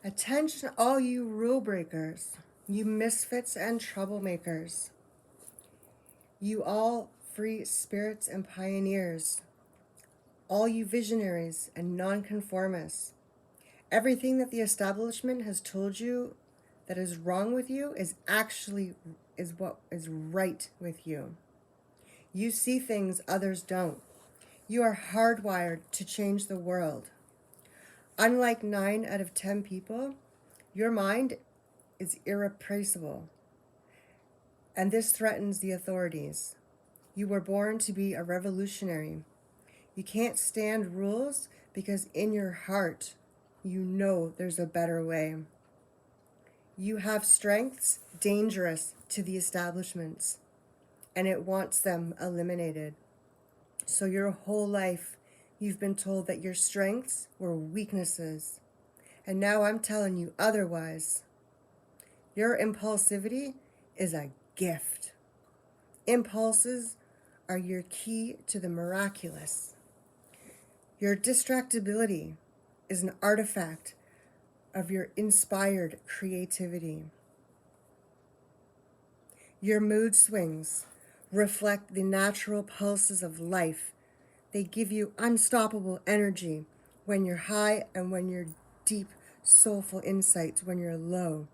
Attention, all you rule breakers, you misfits and troublemakers, you all free spirits and pioneers, all you visionaries and nonconformists. Everything that the establishment has told you that is wrong with you is what is right with you. You see things others don't. You are hardwired to change the world. Unlike 9 out of 10 people, your mind is irrepressible, and this threatens the authorities. You were born to be a revolutionary. You can't stand rules because in your heart, you know there's a better way. You have strengths dangerous to the establishments, and it wants them eliminated. So your whole life, you've been told that your strengths were weaknesses. And now I'm telling you otherwise. Your impulsivity is a gift. Impulses are your key to the miraculous. Your distractibility is an artifact of your inspired creativity. Your mood swings reflect the natural pulses of life. They give you unstoppable energy when you're high and when you're deep, soulful insights when you're low.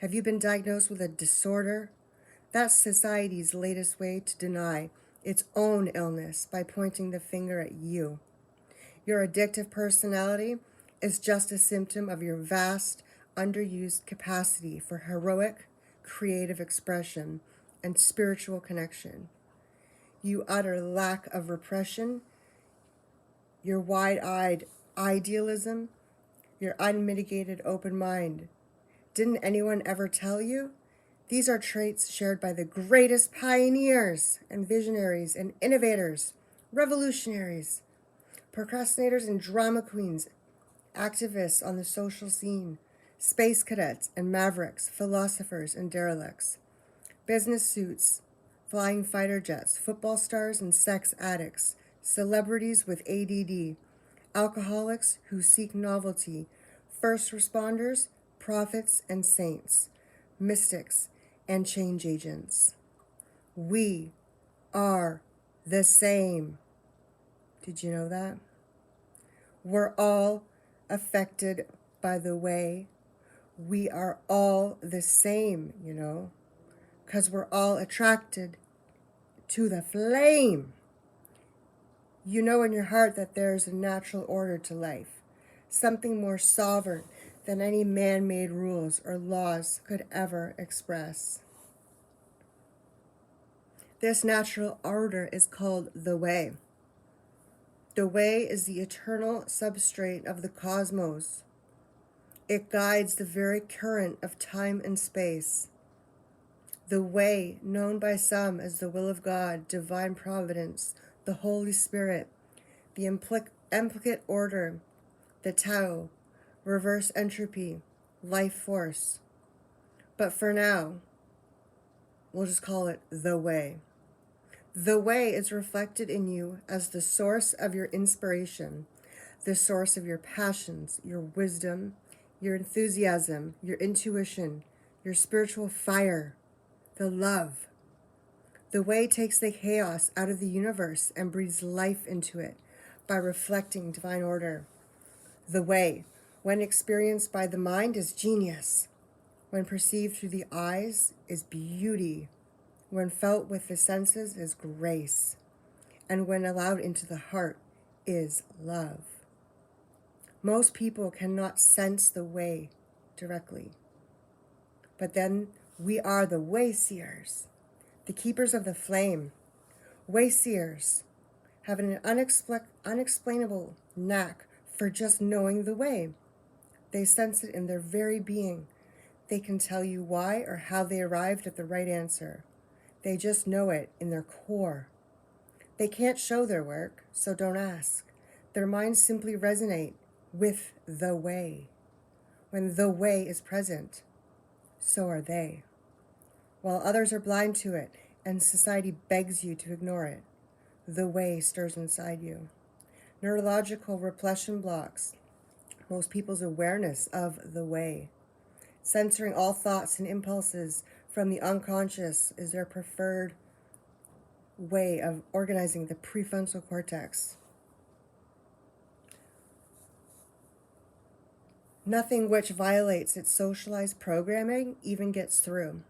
Have you been diagnosed with a disorder? That's society's latest way to deny its own illness by pointing the finger at you. Your addictive personality is just a symptom of your vast, underused capacity for heroic, creative expression and spiritual connection. You utter lack of repression, your wide-eyed idealism, your unmitigated open mind. Didn't anyone ever tell you? These are traits shared by the greatest pioneers and visionaries and innovators, revolutionaries, procrastinators and drama queens, activists on the social scene, space cadets and mavericks, philosophers and derelicts, business suits, flying fighter jets, football stars and sex addicts, celebrities with ADD, alcoholics who seek novelty, first responders, prophets and saints, mystics and change agents. We are the same. Did you know that? We're all affected by the way. We are all the same, because we're all attracted to the flame. You know in your heart that there's a natural order to life, something more sovereign than any man-made rules or laws could ever express. This natural order is called the way. The way is the eternal substrate of the cosmos. It guides the very current of time and space. The way, known by some as the will of God, divine providence, the Holy Spirit, the implicate order, the Tao, reverse entropy, life force. But for now, we'll just call it the way. The way is reflected in you as the source of your inspiration, the source of your passions, your wisdom, your enthusiasm, your intuition, your spiritual fire, the love. The way takes the chaos out of the universe and breathes life into it by reflecting divine order. The way, when experienced by the mind, is genius. When perceived through the eyes, is beauty. When felt with the senses, is grace. And when allowed into the heart, is love. Most people cannot sense the way directly. But then we are the wayseers, the keepers of the flame. Wayseers have an unexplainable knack for just knowing the way. They sense it in their very being. They can tell you why or how they arrived at the right answer. They just know it in their core. They can't show their work, so don't ask. Their minds simply resonate with the way. When the way is present, so are they. While others are blind to it and society begs you to ignore it, the way stirs inside you. Neurological repression blocks, most people's awareness of the way. Censoring all thoughts and impulses from the unconscious is their preferred way of organizing the prefrontal cortex. Nothing which violates its socialized programming even gets through.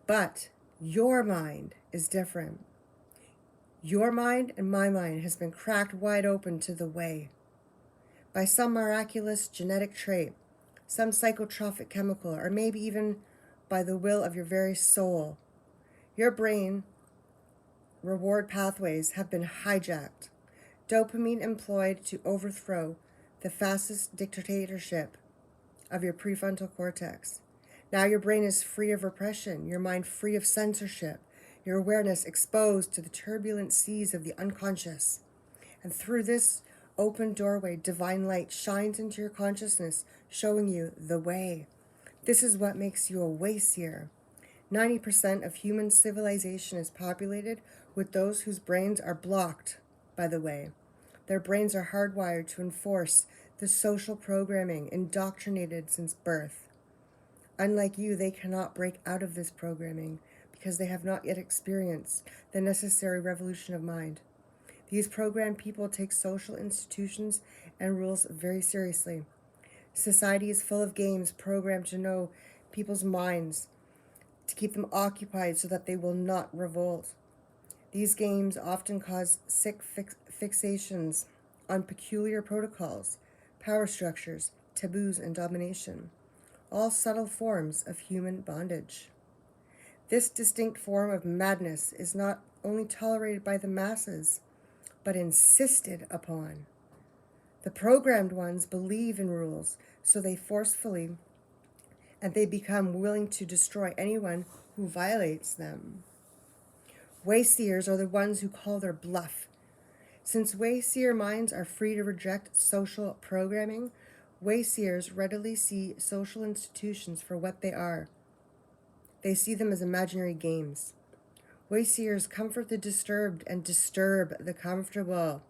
But your mind is different. Your mind and my mind has been cracked wide open to the way. By some miraculous genetic trait, some psychotropic chemical, or maybe even by the will of your very soul, your brain reward pathways have been hijacked, dopamine employed to overthrow the fastest dictatorship of your prefrontal cortex. Now your brain is free of repression, your mind free of censorship, your awareness exposed to the turbulent seas of the unconscious. And through this open doorway, divine light shines into your consciousness, showing you the way. This is what makes you a wayseer. 90% of human civilization is populated with those whose brains are blocked by the way. Their brains are hardwired to enforce the social programming indoctrinated since birth. Unlike you, they cannot break out of this programming because they have not yet experienced the necessary revolution of mind. These programmed people take social institutions and rules very seriously. Society is full of games programmed to know people's minds, to keep them occupied so that they will not revolt. These games often cause sick fixations on peculiar protocols, power structures, taboos, and domination, all subtle forms of human bondage. This distinct form of madness is not only tolerated by the masses, but insisted upon. The programmed ones believe in rules, so they forcefully and they become willing to destroy anyone who violates them. Wayseers are the ones who call their bluff. Since wayseer minds are free to reject social programming, wayseers readily see social institutions for what they are. They see them as imaginary games. Wayseers comfort the disturbed and disturb the comfortable.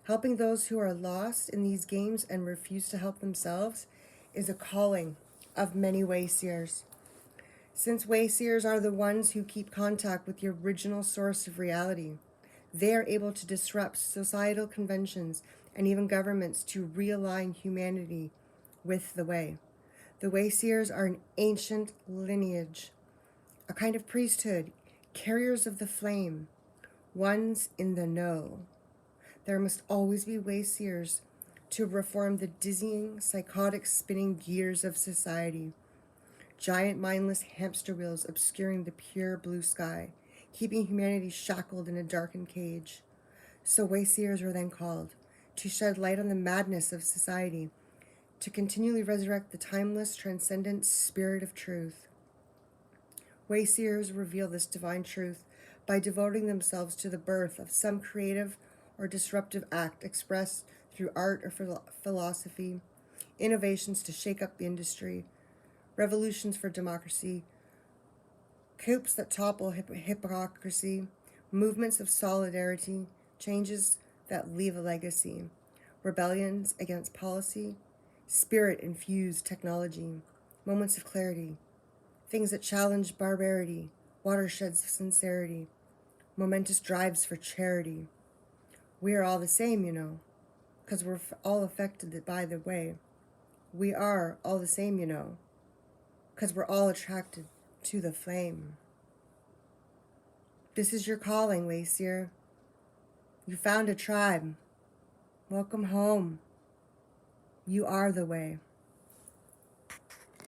Helping those who are lost in these games and refuse to help themselves is a calling of many wayseers. Since wayseers are the ones who keep contact with the original source of reality, they are able to disrupt societal conventions and even governments to realign humanity with the way. The wayseers are an ancient lineage, a kind of priesthood, carriers of the flame, ones in the know. There must always be wayseers to reform the dizzying, psychotic spinning gears of society. Giant mindless hamster wheels obscuring the pure blue sky, keeping humanity shackled in a darkened cage. So wayseers were then called, to shed light on the madness of society, to continually resurrect the timeless, transcendent spirit of truth. Wayseers reveal this divine truth by devoting themselves to the birth of some creative or disruptive act expressed through art or philosophy, innovations to shake up the industry, revolutions for democracy, coups that topple hypocrisy, movements of solidarity, changes that leave a legacy, rebellions against policy, spirit-infused technology, moments of clarity, things that challenge barbarity, watersheds of sincerity, momentous drives for charity. We are all the same, you know, because we're all affected by the way. We are all the same, you know, because we're all attracted to the flame. This is your calling, wayseer. You found a tribe. Welcome home. You are the way.